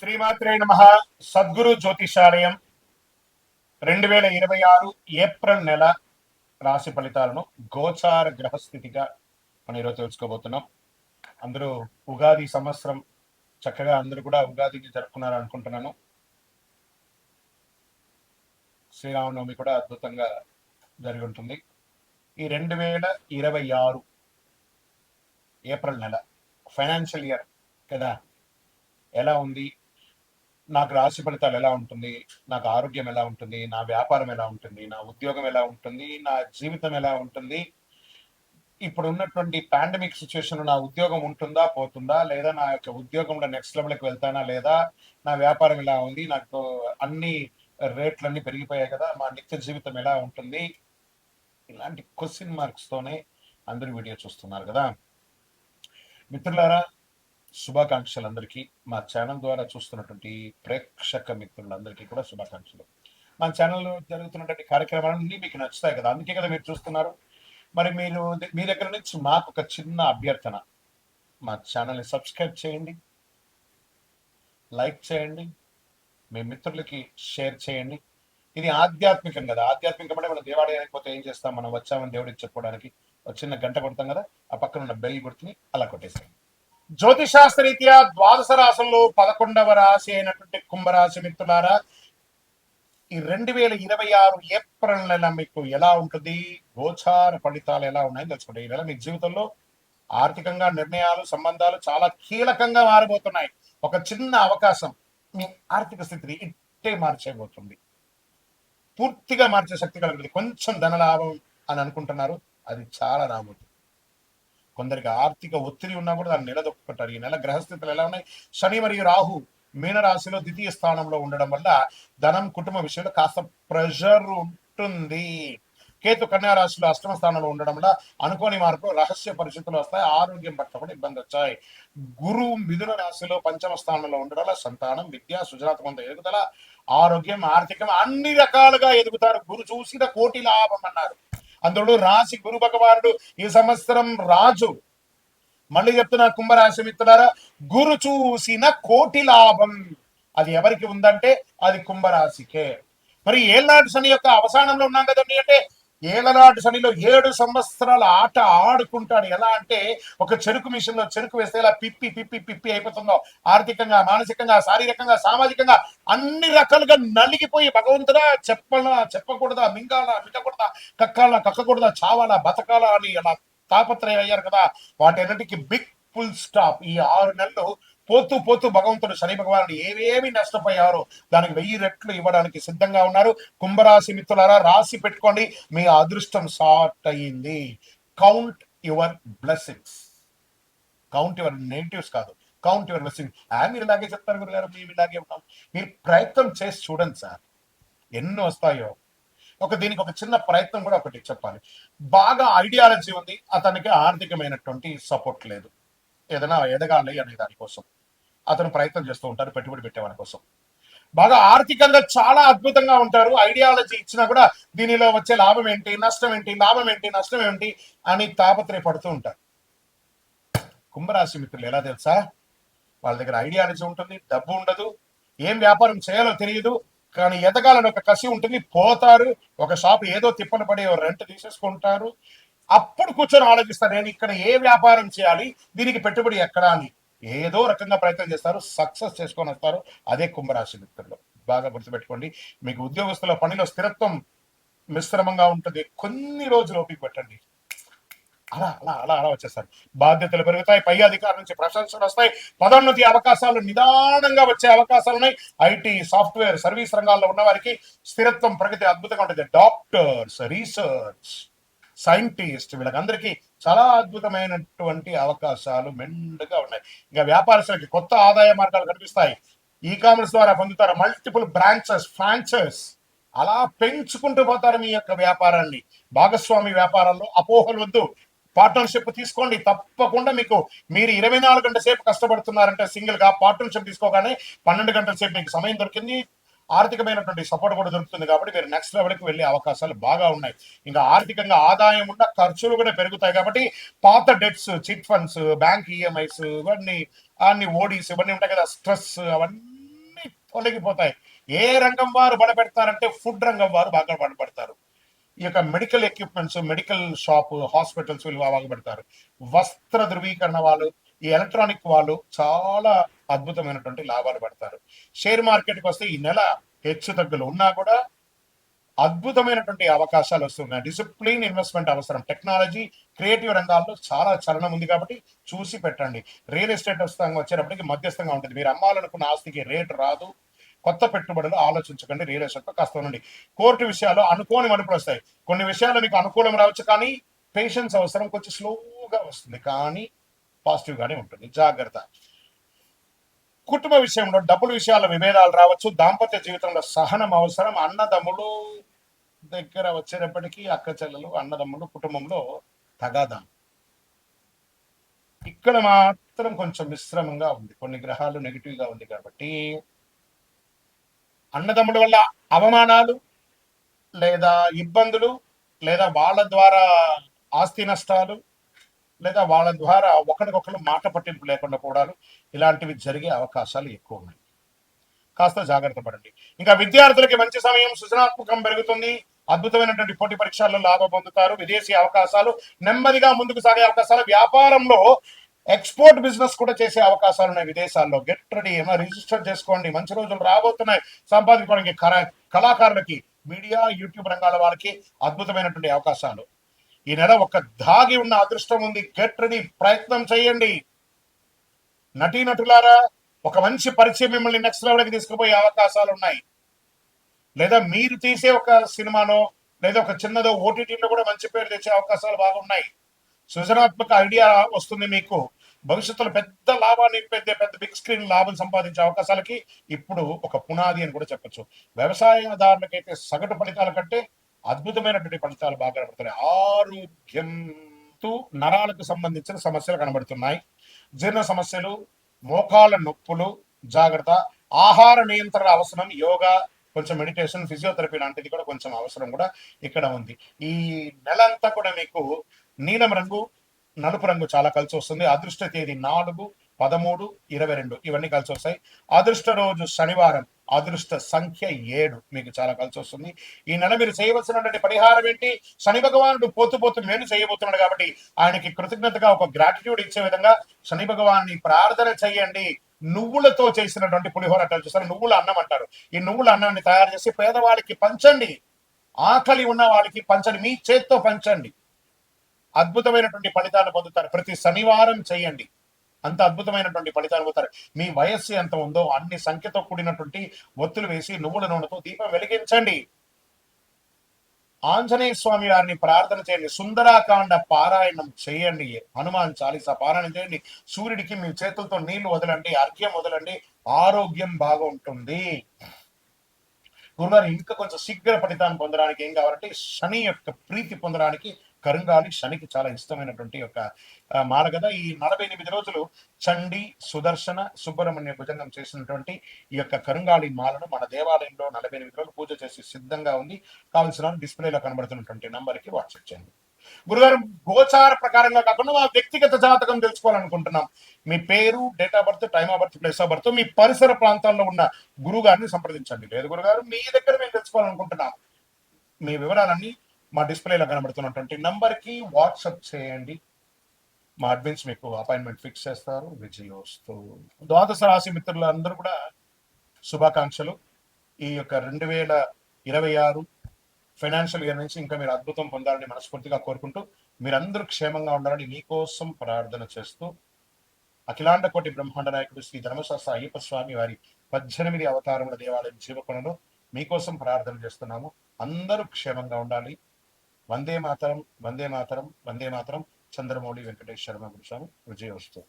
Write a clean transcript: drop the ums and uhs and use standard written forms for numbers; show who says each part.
Speaker 1: శ్రీమాత్రే నమః. సద్గురు జ్యోతిషాలయం 2026 ఏప్రిల్ నెల రాశి ఫలితాలను గోచార గ్రహస్థితిగా మనం ఈరోజు తెలుసుకోబోతున్నాం. అందరూ ఉగాది సంవత్సరం చక్కగా అందరూ కూడా ఉగాదిని జరుపుకున్నారు అనుకుంటున్నాను. శ్రీరామనవమి కూడా అద్భుతంగా జరిగి ఉంటుంది. ఈ 2026 ఏప్రిల్ నెల ఫైనాన్షియల్ ఇయర్ కదా, ఎలా ఉంది, నాకు రాశి ఫలితాలు ఎలా ఉంటుంది, నాకు ఆరోగ్యం ఎలా ఉంటుంది, నా వ్యాపారం ఎలా ఉంటుంది, నా ఉద్యోగం ఎలా ఉంటుంది, నా జీవితం ఎలా ఉంటుంది, ఇప్పుడు ఉన్నటువంటి పాండమిక్ సిచ్యువేషన్ నా ఉద్యోగం ఉంటుందా పోతుందా, లేదా నా యొక్క ఉద్యోగంలో నెక్స్ట్ లెవెల్కి వెళ్తానా, లేదా నా వ్యాపారం ఎలా ఉంది, నాకు అన్ని రేట్లన్నీ పెరిగిపోయాయి కదా, మా నిత్య జీవితం ఎలా ఉంటుంది, ఇలాంటి క్వశ్చన్ మార్క్స్ తోనే అందరూ వీడియో చూస్తున్నారు కదా. మిత్రులారా, శుభాకాంక్షలు అందరికీ. మా ఛానల్ ద్వారా చూస్తున్నటువంటి ప్రేక్షక మిత్రులందరికీ కూడా శుభాకాంక్షలు. మా ఛానల్లో జరుగుతున్నటువంటి కార్యక్రమాలన్నీ మీకు నచ్చుతాయి కదా, అందుకే కదా మీరు చూస్తున్నారు. మరి మీరు మీ దగ్గర నుంచి మాకు ఒక చిన్న అభ్యర్థన, మా ఛానల్ని సబ్స్క్రైబ్ చేయండి, లైక్ చేయండి, మీ మిత్రులకి షేర్ చేయండి. ఇది ఆధ్యాత్మికం కదా, ఆధ్యాత్మికం అంటే మనం దేవాలయానికి పోతే ఏం చేస్తాం, మనం వచ్చామని దేవుడికి చెప్పుకోవడానికి ఒక చిన్న గంట కొడతాం కదా, ఆ పక్కన ఉన్న బెల్ గుర్తుని అలా కొట్టేసేయండి. జ్యోతిశాస్త్రరీత్యా ద్వాదశ రాశుల్లో 11వ రాశి అయినటువంటి కుంభరాశి మిత్రులారా, ఈ 2026 ఏప్రిల్ నెల మీకు ఎలా ఉంటుంది, గోచార ఫలితాలు ఎలా ఉన్నాయని తెలుసుకోండి. ఈ నెల మీ జీవితంలో ఆర్థికంగా నిర్ణయాలు, సంబంధాలు చాలా కీలకంగా మారబోతున్నాయి. ఒక చిన్న అవకాశం మీ ఆర్థిక స్థితిని ఇట్టే మార్చేయబోతుంది, పూర్తిగా మార్చే శక్తి కలుగుతుంది. కొంచెం ధనలాభం అని అనుకుంటున్నారు, అది చాలా రాబోతుంది. కొందరికి ఆర్థిక ఒత్తిడి ఉన్నా కూడా దాన్ని నిలదొక్కుంటారు. ఈ నెల గ్రహస్థితులు ఎలా ఉన్నాయి, శని మరియు రాహు మీనరాశిలో ద్వితీయ స్థానంలో ఉండడం వల్ల ధనం, కుటుంబ విషయంలో కాస్త ప్రెషర్ ఉంటుంది. కేతు కన్యా రాశిలో అష్టమ స్థానంలో ఉండడం వల్ల అనుకోని మార్పు, రహస్య పరిస్థితులు వస్తాయి. ఆరోగ్యం పట్ల కూడా ఇబ్బంది వచ్చాయి. గురువు మిథున రాశిలో పంచమ స్థానంలో ఉండడం వల్ల సంతానం, విద్య, సృజనాత్మక ఎదుగుదల, ఆరోగ్యం, ఆర్థికం అన్ని రకాలుగా ఎదుగుతారు. గురు చూసిన కోటి లాభం అన్నారు. అందులో రాశి గురు భగవానుడు ఈ సంవత్సరం రాజు. మళ్ళీ చెప్తున్నా కుంభరాశి మిత్రులారా, గురు చూసిన కోటి లాభం అది ఎవరికి ఉందంటే అది కుంభరాశికే. మరి ఏళ్ళనాటి శని యొక్క అవసానంలో ఉన్నాం కదండి. అంటే ఏళ్ళనాటి శనిలో 7 సంవత్సరాల ఆట ఆడుకుంటాడు. ఎలా అంటే ఒక చెరుకు మిషన్ లో చెరుకు వేస్తే ఇలా పిప్పి పిప్పి పిప్పి అయిపోతుందో, ఆర్థికంగా, మానసికంగా, శారీరకంగా, సామాజికంగా అన్ని రకాలుగా నలిగిపోయి భగవంతుడా చెప్పకూడదా, మింగకూడదా, కక్కకూడదా, చావాలా, బతకాలా అని అలా తాపత్రయం అయ్యారు కదా. వాటన్నిటికీ బిగ్ ఫుల్ స్టాప్. ఈ 6 నెలలు పోతూ పోతూ భగవంతుడు శని భగవానుడు ఏవేమి నష్టపోయారో దానికి 1000 రెట్లు ఇవ్వడానికి సిద్ధంగా ఉన్నారు. కుంభరాశి మిత్రులారా, రాసి పెట్టుకోండి, మీ అదృష్టం స్టార్ట్ అయ్యింది. Count your blessings, count your negatives కాదు, కౌంట్ యువర్ బ్లెస్సింగ్స్. మీరు ఇలాగే చెప్తారు గురుగారు, మేము ఇలాగే ఉంటాం. మీరు ప్రయత్నం చేసి చూడండి సార్, ఎన్ని వస్తాయో. దీనికి ఒక చిన్న ప్రయత్నం కూడా ఒకటి చెప్పాలి. బాగా ఐడియాలజీ ఉంది, అతనికి ఆర్థికమైనటువంటి సపోర్ట్ లేదు, ఏదైనా ఎదగాలి అనే దానికోసం అతను ప్రయత్నం చేస్తూ ఉంటారు, పెట్టుబడి పెట్టేవాడి కోసం. బాగా ఆర్థికంగా చాలా అద్భుతంగా ఉంటారు, ఐడియాలజీ ఇచ్చినా కూడా దీనిలో వచ్చే లాభం ఏంటి, నష్టం ఏంటి, లాభం ఏంటి, నష్టం ఏంటి అని తాపత్రయపడుతూ ఉంటారు. కుంభరాశి మిత్రులు ఎలా తెలుసా, వాళ్ళ దగ్గర ఐడియాలజీ ఉంటుంది, డబ్బు ఉండదు, ఏం వ్యాపారం చేయాలో తెలియదు, కానీ ఎదగాలని ఒక కసి ఉంటుంది. పోతారు, ఒక షాప్ ఏదో తిప్పలు పడి రెంట్ తీసేసుకుంటారు. అప్పుడు కూర్చొని ఆలోచిస్తారు, నేను ఇక్కడ ఏ వ్యాపారం చేయాలి, దీనికి పెట్టుబడి ఎక్కడా అని ఏదో రకంగా ప్రయత్నం చేస్తారు, సక్సెస్ చేసుకొని వస్తారు. అదే కుంభరాశి మిత్రులు. బాగా గుర్తుపెట్టుకోండి, మీకు ఉద్యోగస్తుల పనిలో స్థిరత్వం మిశ్రమంగా ఉంటుంది. కొన్ని రోజులు ఓపిక పెట్టండి, అలా అలా అలా అలా వచ్చేస్తారు. బాధ్యతలు పెరుగుతాయి, పై అధికారుల నుంచి ప్రశంసలు వస్తాయి, పదోన్నతి అవకాశాలు నిదానంగా వచ్చే అవకాశాలు ఉన్నాయి. ఐటీ, సాఫ్ట్వేర్, సర్వీస్ రంగాల్లో ఉన్న వారికి స్థిరత్వం, ప్రగతి అద్భుతంగా ఉంటుంది. డాక్టర్స్, రీసెర్చ్ సైంటిస్ట్, వీళ్ళకందరికీ చాలా అద్భుతమైనటువంటి అవకాశాలు మెండుగా ఉన్నాయి. ఇంకా వ్యాపారస్తులకి కొత్త ఆదాయ మార్గాలు కనిపిస్తాయి. ఈ కామర్స్ ద్వారా పొందుతారు, మల్టిపుల్ బ్రాంచెస్, ఫ్రాంచైజ్ అలా పెంచుకుంటూ పోతారు మీ యొక్క వ్యాపారాన్ని. భాగస్వామి వ్యాపారాల్లో అపోహలు వద్దు, పార్ట్నర్షిప్ తీసుకోండి. తప్పకుండా మీరు 24 గంటల సేపు కష్టపడుతున్నారంటే సింగిల్ గా, పార్ట్నర్షిప్ తీసుకోగానే 12 గంటల సేపు మీకు సమయం దొరికింది, ఆర్థికమైనటువంటి సపోర్ట్ కూడా దొరుకుతుంది. కాబట్టి మీరు నెక్స్ట్ లెవెల్కి వెళ్ళే అవకాశాలు బాగా ఉన్నాయి. ఇంకా ఆర్థికంగా ఆదాయం ఉన్న ఖర్చులు కూడా పెరుగుతాయి. కాబట్టి పాత debts, chit funds, bank EMIs, ఇవన్నీ అన్ని ఓడీస్ ఇవన్నీ ఉంటాయి కదా, స్ట్రెస్ అవన్నీ తొలగిపోతాయి. ఏ రంగం వారు బలపెడతారంటే ఫుడ్ రంగం వారు బాగా బలపడతారు. ఈ యొక్క medical equipments, medical shop, hospitals వీళ్ళు బాగా పెడతారు. వస్త్ర ధృవీకరణ వాళ్ళు, ఈ ఎలక్ట్రానిక్ వాళ్ళు చాలా అద్భుతమైనటువంటి లాభాలు పడతారు. షేర్ మార్కెట్కి వస్తే ఈ నెల హెచ్చు తగ్గులు ఉన్నా కూడా అద్భుతమైనటువంటి అవకాశాలు వస్తున్నాయి. డిసిప్లిన్ ఇన్వెస్ట్మెంట్ అవసరం. టెక్నాలజీ, క్రియేటివ్ రంగాల్లో చాలా చలనం ఉంది కాబట్టి చూసి పెట్టండి. రియల్ ఎస్టేట్ వచ్చేటప్పటికి మధ్యస్థంగా ఉంటుంది. మీరు అమ్మాలనుకున్న ఆస్తికి రేటు రాదు. కొత్త పెట్టుబడులు ఆలోచించకండి. రియల్ ఎస్టేట్ కాస్త ఉండండి. కోర్టు విషయాలు అనుకోని మలుపులు వస్తాయి. కొన్ని విషయాలు మీకు అనుకూలం రావచ్చు, కానీ పేషెన్స్ అవసరం. కొంచెం స్లోగా వస్తుంది, కానీ పాజిటివ్ గానే ఉంటుంది. జాగ్రత్త. కుటుంబ విషయంలో డబ్బుల విషయాల విభేదాలు రావచ్చు. దాంపత్య జీవితంలో సహనం అవసరం. అన్నదమ్ములు దగ్గర వచ్చేటప్పటికీ అక్క చెల్లెలు, అన్నదమ్ములు, కుటుంబంలో తగాదా. ఇక్కడ మాత్రం కొంచెం మిశ్రమంగా ఉంది. కొన్ని గ్రహాలు నెగిటివ్ గా ఉంది కాబట్టి అన్నదమ్ముల వల్ల అవమానాలు లేదా ఇబ్బందులు, లేదా వాళ్ళ ద్వారా ఆస్తి నష్టాలు, లేదా వాళ్ళ ద్వారా ఒకరికొకరు మాట పట్టింపు లేకుండా పోవడాలు, ఇలాంటివి జరిగే అవకాశాలు ఎక్కువ ఉన్నాయి. కాస్త జాగ్రత్త పడండి. ఇంకా విద్యార్థులకి మంచి సమయం, సృజనాత్మకం పెరుగుతుంది. అద్భుతమైనటువంటి పోటీ పరీక్షల్లో లాభం పొందుతారు. విదేశీ అవకాశాలు, నెమ్మదిగా ముందుకు సాగే అవకాశాలు. వ్యాపారంలో ఎక్స్పోర్ట్ బిజినెస్ కూడా చేసే అవకాశాలు ఉన్నాయి విదేశాల్లో. గెట్ రెడీ, ఏమైనా రిజిస్టర్ చేసుకోండి. మంచి రోజులు రాబోతున్నాయి సంపాదించుకోవడానికి. కళాకారులకి, మీడియా, యూట్యూబ్ రంగాల వాళ్ళకి అద్భుతమైనటువంటి అవకాశాలు. ఈ నెల ఒక దాగి ఉన్న అదృష్టం ఉంది. గెట్ రెడీ, ప్రయత్నం చేయండి. నటీనటులారా, ఒక మంచి పరిచయం మిమ్మల్ని నెక్స్ట్ లెవెల్కి తీసుకుపోయే అవకాశాలు ఉన్నాయి. లేదా మీరు తీసే ఒక సినిమానో లేదా ఒక చిన్నదో ఓటీటీలో కూడా మంచి పేరు తెచ్చే అవకాశాలు బాగున్నాయి. సృజనాత్మక ఐడియా వస్తుంది మీకు. భవిష్యత్తులో పెద్ద లాభాన్ని, పెద్ద బిగ్ స్క్రీన్ లాభం సంపాదించే అవకాశాలకి ఇప్పుడు ఒక పునాది అని కూడా చెప్పచ్చు. వ్యవసాయదారులకైతే సగటు ఫలితాల కంటే అద్భుతమైనటువంటి ఫలితాలు బాగా కనబడుతున్నాయి. ఆరోగ్యంతో నరాలకు సంబంధించిన సమస్యలు కనబడుతున్నాయి. జీర్ణ సమస్యలు, మోకాళ్ళ నొప్పులు, జాగ్రత్త. ఆహార నియంత్రణ అవసరం. యోగా, కొంచెం మెడిటేషన్, ఫిజియోథెరపీ లాంటిది కూడా కొంచెం అవసరం కూడా ఇక్కడ ఉంది. ఈ నెలంతా కూడా మీకు నీలం రంగు, నలుపు రంగు చాలా కలిసి వస్తుంది. అదృష్ట తేదీ 4, 13, 22 ఇవన్నీ కలిసి వస్తాయి. అదృష్ట రోజు శనివారం. అదృష్ట సంఖ్య 7 మీకు చాలా కలిసి వస్తుంది. ఈ నెల మీరు చేయవలసినటువంటి పరిహారం ఏంటి? శని భగవానుడు పోతూ మేలు చేయబోతున్నాడు కాబట్టి ఆయనకి కృతజ్ఞతగా ఒక గ్రాటిట్యూడ్ ఇచ్చే విధంగా శని భగవాన్ని ప్రార్థన చేయండి. నువ్వులతో చేసినటువంటి పులిహోర అంటారు చూస్తారు, నువ్వుల అన్నం అంటారు. ఈ నువ్వుల అన్నాన్ని తయారు చేసి పేదవాళ్ళకి పంచండి. ఆకలి ఉన్న వాళ్ళకి పంచండి. మీ చేత్తో పంచండి. అద్భుతమైనటువంటి ఫలితాలు పొందుతారు. ప్రతి శనివారం చేయండి. అంత అద్భుతమైనటువంటి ఫలితాలు పొందుతారు. మీ వయస్సు ఎంత ఉందో అన్ని సంఖ్యతో కూడినటువంటి ఒత్తులు వేసి నువ్వుల నూనెతో దీపం వెలిగించండి. ఆంజనేయ స్వామి వారిని ప్రార్థన చేయండి. సుందరాకాండ పారాయణం చేయండి. హనుమాన్ చాలీసా పారాయణం చేయండి. సూర్యుడికి మీ చేతులతో నీళ్లు వదలండి, అర్ఘ్యం వదలండి. ఆరోగ్యం బాగుంటుంది. గురుగారు, ఇంకా కొంచెం శీఘ్ర ఫలితాన్ని పొందడానికి ఏం కావాలంటే శని యొక్క ప్రీతి పొందడానికి కరుంగాలి శనికి చాలా ఇష్టమైనటువంటి ఒక మాల కదా. ఈ 48 రోజులు చండి, సుదర్శన, సుబ్రహ్మణ్య భుజంగం చేసినటువంటి ఈ యొక్క కరుంగాళి మాలను మన దేవాలయంలో 48 రోజులు పూజ చేసి సిద్ధంగా ఉంది. కావాల్సిన డిస్ప్లేలో కనబడుతున్నటువంటి నంబర్కి వాట్సాప్ చేయండి. గురుగారు, గోచార ప్రకారంగా కాకుండా మా వ్యక్తిగత జాతకం తెలుసుకోవాలనుకుంటున్నాం. మీ పేరు, date of birth, time of birth, place of birth, మీ పరిసర ప్రాంతాల్లో ఉన్న గురువు గారిని సంప్రదించండి. లేదు గురుగారు, మీ దగ్గర మేము తెలుసుకోవాలనుకుంటున్నాం, మీ వివరాలన్నీ మా డిస్ప్లేలో కనబడుతున్నటువంటి నంబర్కి వాట్సాప్ చేయండి. మా అడ్మిన్స్ మీకు అపాయింట్మెంట్ ఫిక్స్ చేస్తారు. విజయోస్తు. ద్వాదశ రాశి మిత్రులందరూ కూడా శుభాకాంక్షలు. ఈ యొక్క 2026 ఫైనాన్షియల్ ఇయర్ నుంచి ఇంకా మీరు అద్భుతం పొందాలని మనస్ఫూర్తిగా కోరుకుంటూ, మీరందరూ క్షేమంగా ఉండాలని మీకోసం ప్రార్థన చేస్తూ, అఖిలాండ కోటి బ్రహ్మాండ నాయకుడు శ్రీ ధర్మశాస్త్ర అయ్యప్ప స్వామి వారి 18 అవతారముల దేవాలయం జీవకొనలో మీకోసం ప్రార్థన చేస్తున్నాము. అందరూ క్షేమంగా ఉండాలి. వందే మాతరం, వందే మాతరం, వందే మాతరం. చంద్రమౌళి వెంకటేశ్వర స్వామి. విజయోస్తు.